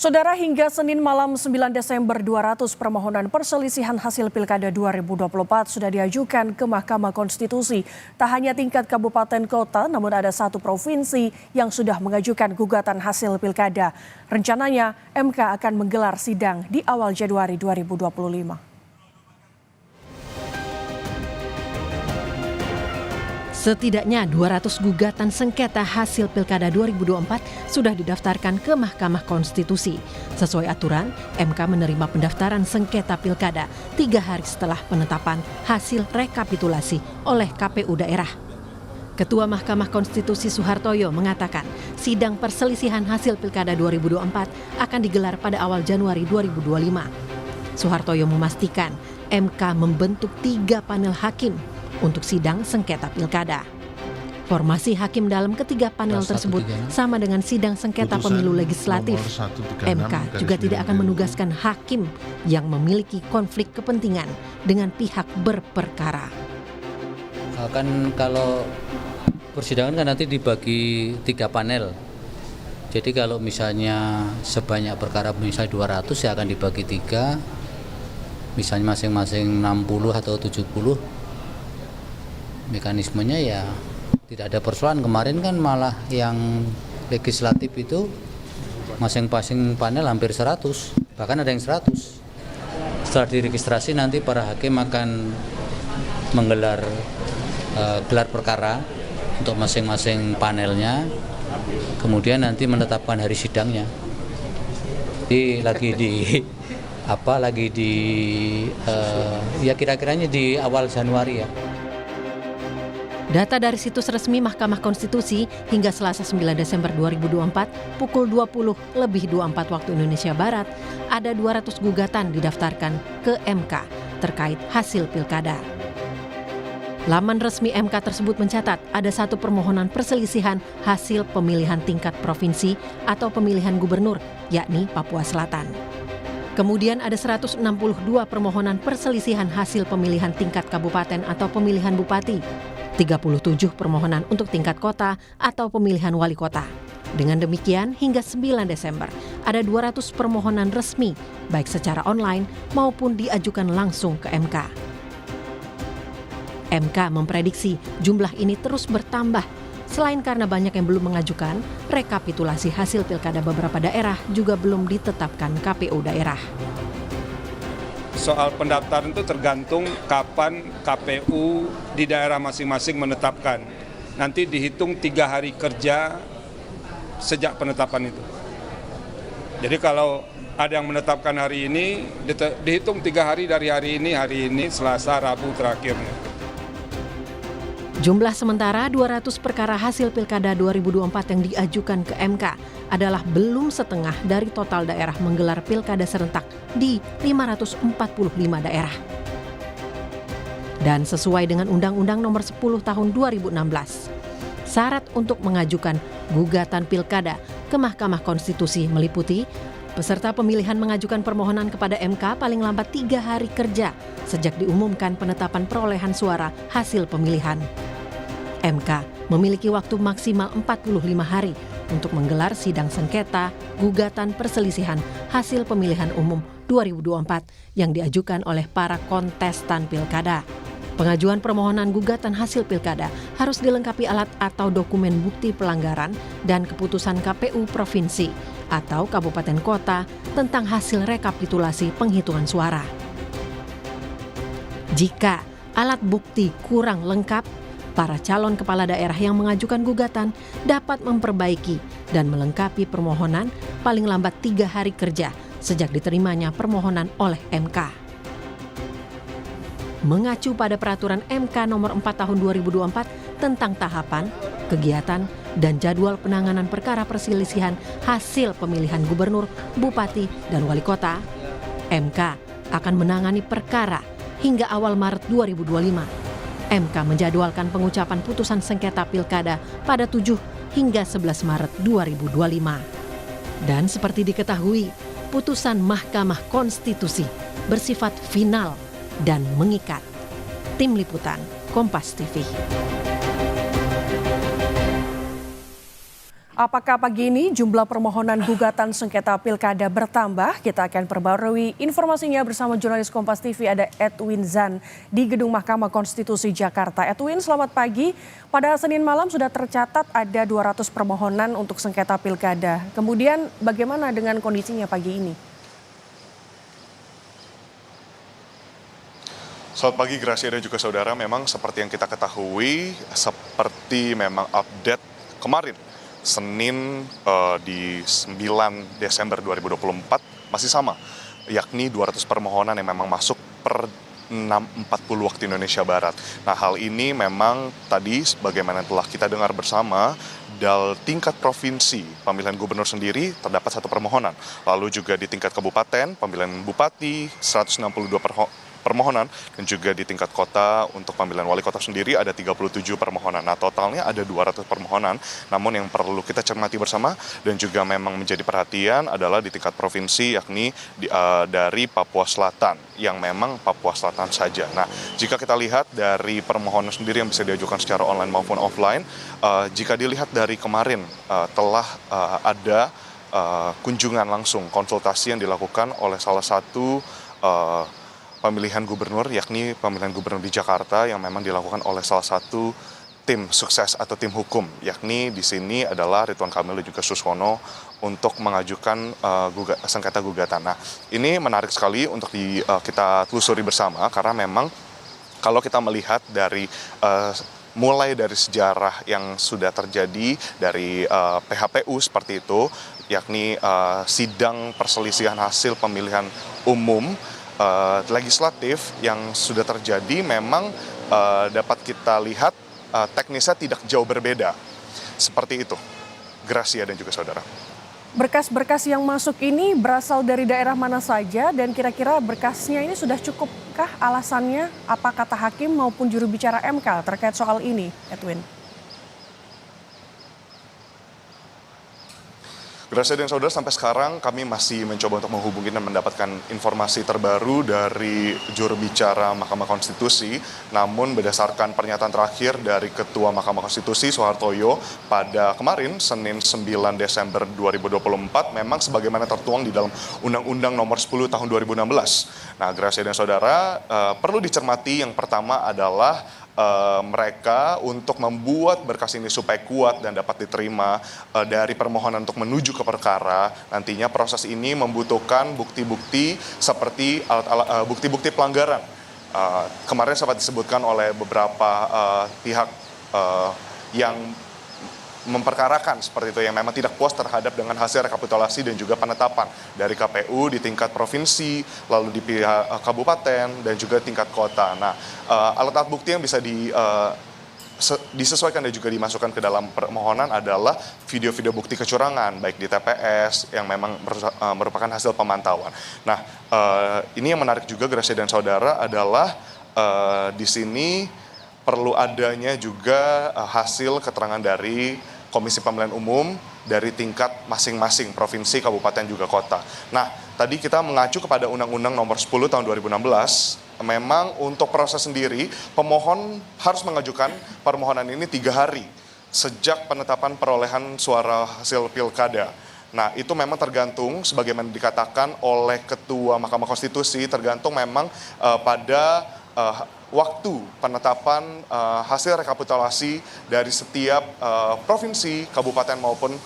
Saudara, hingga Senin malam 9 Desember 200 permohonan perselisihan hasil Pilkada 2024 sudah diajukan ke Mahkamah Konstitusi. Tak hanya tingkat kabupaten kota, namun ada satu provinsi yang sudah mengajukan gugatan hasil Pilkada. Rencananya MK akan menggelar sidang di awal Januari 2025. Setidaknya 200 gugatan sengketa hasil Pilkada 2024 sudah didaftarkan ke Mahkamah Konstitusi. Sesuai aturan, MK menerima pendaftaran sengketa Pilkada 3 hari setelah penetapan hasil rekapitulasi oleh KPU daerah. Ketua Mahkamah Konstitusi Suhartoyo mengatakan sidang perselisihan hasil Pilkada 2024 akan digelar pada awal Januari 2025. Suhartoyo memastikan MK membentuk 3 panel hakim untuk sidang sengketa pilkada. Formasi hakim dalam ketiga panel tersebut sama dengan sidang sengketa pemilu legislatif. MK juga tidak akan menugaskan hakim yang memiliki konflik kepentingan dengan pihak berperkara. Kan kalau persidangan kan nanti dibagi 3 panel. Jadi kalau misalnya sebanyak perkara misalnya 200 ya akan dibagi 3. Misalnya masing-masing 60 atau 70. Mekanismenya ya tidak ada persoalan. Kemarin kan malah yang legislatif itu masing-masing panel hampir 100, bahkan ada yang 100. Setelah diregistrasi nanti para hakim akan menggelar gelar perkara untuk masing-masing panelnya, kemudian nanti menetapkan hari sidangnya. Jadi ya kira-kiranya di awal Januari ya. Data dari situs resmi Mahkamah Konstitusi hingga Selasa 9 Desember 2024 pukul 20:24 waktu Indonesia Barat, ada 200 gugatan didaftarkan ke MK terkait hasil pilkada. Laman resmi MK tersebut mencatat ada satu permohonan perselisihan hasil pemilihan tingkat provinsi atau pemilihan gubernur, yakni Papua Selatan. Kemudian ada 162 permohonan perselisihan hasil pemilihan tingkat kabupaten atau pemilihan bupati. 37 permohonan untuk tingkat kota atau pemilihan wali kota. Dengan demikian, hingga 9 Desember, ada 200 permohonan resmi, baik secara online maupun diajukan langsung ke MK. MK memprediksi jumlah ini terus bertambah, selain karena banyak yang belum mengajukan, rekapitulasi hasil pilkada beberapa daerah juga belum ditetapkan KPU daerah. Soal pendaftaran itu tergantung kapan KPU di daerah masing-masing menetapkan. Nanti dihitung 3 hari kerja sejak penetapan itu. Jadi kalau ada yang menetapkan hari ini, dihitung 3 hari dari hari ini, Selasa, Rabu terakhirnya. Jumlah sementara 200 perkara hasil Pilkada 2024 yang diajukan ke MK adalah belum setengah dari total daerah menggelar pilkada serentak di 545 daerah. Dan sesuai dengan Undang-Undang Nomor 10 Tahun 2016, syarat untuk mengajukan gugatan pilkada ke Mahkamah Konstitusi meliputi peserta pemilihan mengajukan permohonan kepada MK paling lambat 3 hari kerja sejak diumumkan penetapan perolehan suara hasil pemilihan. MK memiliki waktu maksimal 45 hari untuk menggelar sidang sengketa gugatan perselisihan hasil pemilihan umum 2024 yang diajukan oleh para kontestan pilkada. Pengajuan permohonan gugatan hasil pilkada harus dilengkapi alat atau dokumen bukti pelanggaran dan keputusan KPU provinsi atau kabupaten kota tentang hasil rekapitulasi penghitungan suara. Jika alat bukti kurang lengkap, para calon kepala daerah yang mengajukan gugatan dapat memperbaiki dan melengkapi permohonan paling lambat 3 hari kerja sejak diterimanya permohonan oleh MK. Mengacu pada peraturan MK nomor 4 tahun 2024 tentang tahapan, kegiatan, dan jadwal penanganan perkara perselisihan hasil pemilihan gubernur, bupati, dan wali kota, MK akan menangani perkara hingga awal Maret 2025. MK menjadwalkan pengucapan putusan sengketa pilkada pada 7 hingga 11 Maret 2025. Dan seperti diketahui, putusan Mahkamah Konstitusi bersifat final dan mengikat. Tim Liputan, Kompas TV. Apakah pagi ini jumlah permohonan gugatan sengketa pilkada bertambah? Kita akan perbarui informasinya bersama jurnalis Kompas TV ada Edwin Zan di Gedung Mahkamah Konstitusi Jakarta. Edwin, selamat pagi. Pada Senin malam sudah tercatat ada 200 permohonan untuk sengketa pilkada. Kemudian bagaimana dengan kondisinya pagi ini? Selamat pagi Gracia dan juga saudara, memang seperti yang kita ketahui, seperti memang update kemarin, Senin di 9 Desember 2024 masih sama, yakni 200 permohonan yang memang masuk per 6.40 waktu Indonesia Barat. Nah, hal ini memang tadi sebagaimana telah kita dengar bersama, dari tingkat provinsi pemilihan gubernur sendiri terdapat 1 permohonan. Lalu juga di tingkat kabupaten pemilihan bupati 162 permohonan, dan juga di tingkat kota untuk pemilihan wali kota sendiri ada 37 permohonan. Nah, totalnya ada 200 permohonan. Namun yang perlu kita cermati bersama dan juga memang menjadi perhatian adalah di tingkat provinsi, yakni dari Papua Selatan, yang memang Papua Selatan saja. Nah, jika kita lihat dari permohonan sendiri yang bisa diajukan secara online maupun offline, jika dilihat dari kemarin telah ada kunjungan langsung, konsultasi yang dilakukan oleh salah satu pemilihan gubernur, yakni pemilihan gubernur di Jakarta yang memang dilakukan oleh salah satu tim sukses atau tim hukum, yakni di sini adalah Ridwan Kamil dan juga Suswono untuk mengajukan sengketa gugatan. Nah, ini menarik sekali untuk kita telusuri bersama karena memang kalau kita melihat dari mulai dari sejarah yang sudah terjadi dari PHPU seperti itu, yakni sidang perselisihan hasil pemilihan umum legislatif yang sudah terjadi, memang dapat kita lihat teknisnya tidak jauh berbeda. Seperti itu, Gracia dan juga saudara. Berkas-berkas yang masuk ini berasal dari daerah mana saja dan kira-kira berkasnya ini sudah cukupkah alasannya? Apa kata hakim maupun juru bicara MK terkait soal ini, Edwin? Gracia dan saudara, sampai sekarang kami masih mencoba untuk menghubungi dan mendapatkan informasi terbaru dari juru bicara Mahkamah Konstitusi. Namun berdasarkan pernyataan terakhir dari Ketua Mahkamah Konstitusi Soehartoyo pada kemarin Senin 9 Desember 2024, memang sebagaimana tertuang di dalam Undang-Undang Nomor 10 Tahun 2016. Nah, Gracia dan saudara, perlu dicermati yang pertama adalah mereka untuk membuat berkas ini supaya kuat dan dapat diterima dari permohonan untuk menuju ke perkara, nantinya proses ini membutuhkan bukti-bukti seperti bukti-bukti pelanggaran. Kemarin sempat disebutkan oleh beberapa pihak yang memperkarakan seperti itu, yang memang tidak puas terhadap dengan hasil rekapitulasi dan juga penetapan dari KPU di tingkat provinsi, lalu di pihak kabupaten dan juga tingkat kota. Nah, alat-alat bukti yang bisa disesuaikan dan juga dimasukkan ke dalam permohonan adalah video-video bukti kecurangan, baik di TPS yang memang merupakan hasil pemantauan. Nah, ini yang menarik juga, Gracia dan saudara, adalah di sini perlu adanya juga hasil keterangan dari Komisi Pemilihan Umum dari tingkat masing-masing provinsi, kabupaten, juga kota. Nah, tadi kita mengacu kepada Undang-Undang Nomor 10 Tahun 2016, memang untuk proses sendiri, pemohon harus mengajukan permohonan ini 3 hari sejak penetapan perolehan suara hasil pilkada. Nah, itu memang tergantung, sebagaimana dikatakan oleh Ketua Mahkamah Konstitusi, tergantung memang pada waktu penetapan hasil rekapitulasi dari setiap provinsi, kabupaten maupun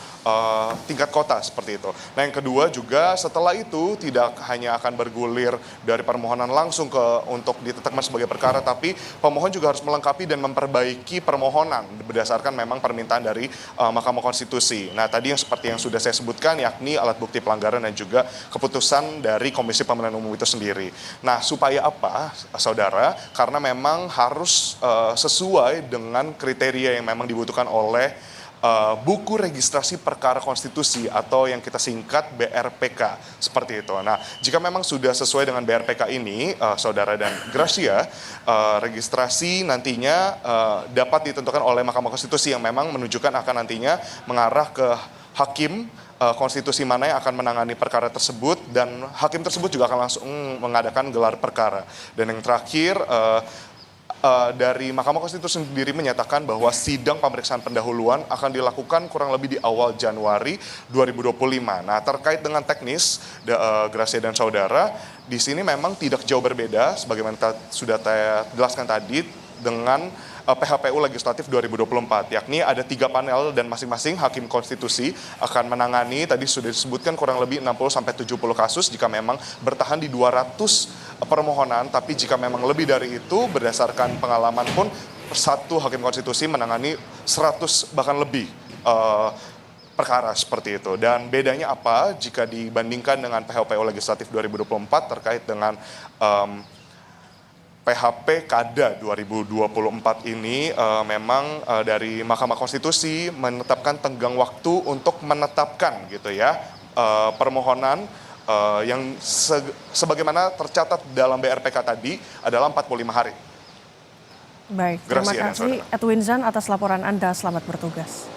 tingkat kota, seperti itu. Nah, yang kedua juga setelah itu tidak hanya akan bergulir dari permohonan langsung untuk ditetapkan sebagai perkara, tapi pemohon juga harus melengkapi dan memperbaiki permohonan berdasarkan memang permintaan dari Mahkamah Konstitusi. Nah, tadi yang seperti yang sudah saya sebutkan, yakni alat bukti pelanggaran dan juga keputusan dari Komisi Pemilihan Umum itu sendiri. Nah, supaya apa, saudara? Karena memang harus sesuai dengan kriteria yang memang dibutuhkan oleh buku registrasi perkara konstitusi atau yang kita singkat BRPK, seperti itu. Nah, jika memang sudah sesuai dengan BRPK ini, saudara dan Gracia, registrasi nantinya dapat ditentukan oleh Mahkamah Konstitusi yang memang menunjukkan akan nantinya mengarah ke hakim konstitusi mana yang akan menangani perkara tersebut, dan hakim tersebut juga akan langsung mengadakan gelar perkara. Dan yang terakhir, dari Mahkamah Konstitusi sendiri menyatakan bahwa sidang pemeriksaan pendahuluan akan dilakukan kurang lebih di awal Januari 2025. Nah, terkait dengan teknis, Gracia dan saudara, di sini memang tidak jauh berbeda, sebagaimana sudah saya jelaskan tadi, dengan PHPU Legislatif 2024, yakni ada 3 panel dan masing-masing hakim konstitusi akan menangani, tadi sudah disebutkan kurang lebih 60-70 kasus jika memang bertahan di 200 permohonan, tapi jika memang lebih dari itu berdasarkan pengalaman pun satu hakim konstitusi menangani 100 bahkan lebih perkara seperti itu. Dan bedanya apa jika dibandingkan dengan PHPU Legislatif 2024 terkait dengan PHP Kada 2024 ini memang dari Mahkamah Konstitusi menetapkan tenggang waktu untuk menetapkan gitu ya permohonan yang sebagaimana tercatat dalam BRPK tadi adalah 45 hari. Baik, terima Gracia dan kasih Edwin Zan atas laporan Anda. Selamat bertugas.